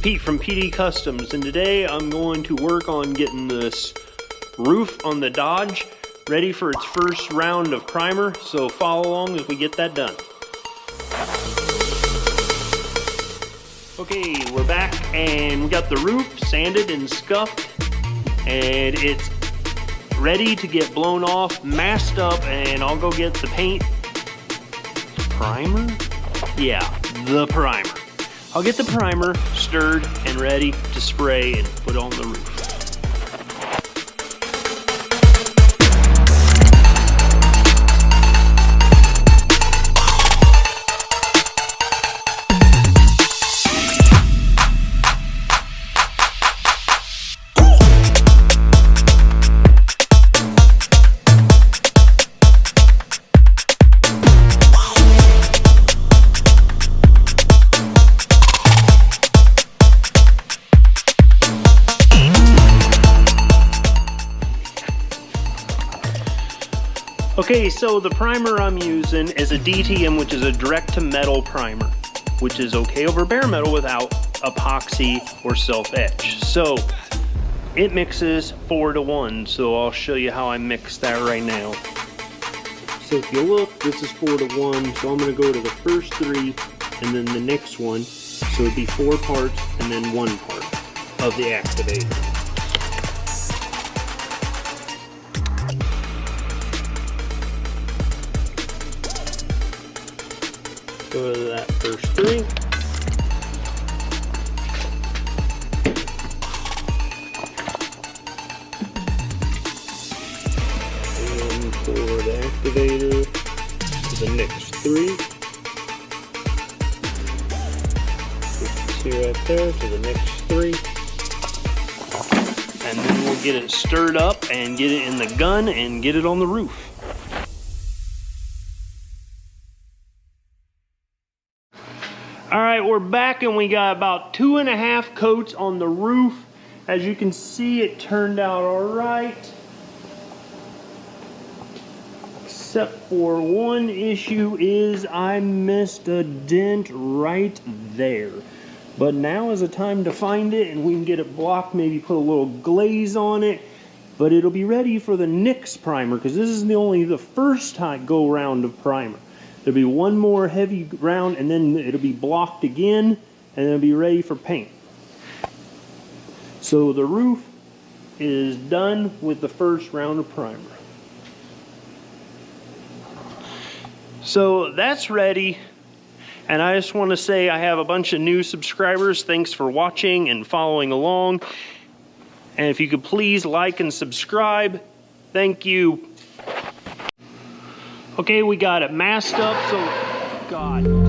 Pete from PD Customs, and today I'm going to work on getting this roof on the Dodge ready for its first round of primer, so follow along as we get that done. Okay, we're back and we got the roof sanded and scuffed, and it's ready to get blown off, masked up, and I'll go get the paint. Primer? Yeah, the primer. I'll get the primer stirred and ready to spray and put on the roof. Okay, so the primer I'm using is a DTM, which is a direct-to-metal primer, which is okay over bare metal without epoxy or self-etch. So it mixes 4:1, so I'll show you how I mix that right now. So if you look, this is 4:1, so I'm going to go to the first 3 and then the next one, so it'd be 4 parts and then 1 part of the activator. Go to that first 3. And for the activator to the next 3. See right there to the next 3. And then we'll get it stirred up and get it in the gun and get it on the roof. Alright, we're back and we got about 2.5 coats on the roof. As you can see, it turned out alright. Except for one issue is I missed a dent right there. But now is the time to find it and we can get it blocked, maybe put a little glaze on it. But it'll be ready for the next primer because this is only the first time go round of primer. There'll be one more heavy round and then it'll be blocked again and it'll be ready for paint. So the roof is done with the first round of primer. So that's ready, and I just want to say I have a bunch of new subscribers. Thanks for watching and following along. And if you could please like and subscribe, thank you. Okay, we got it masked up, so God.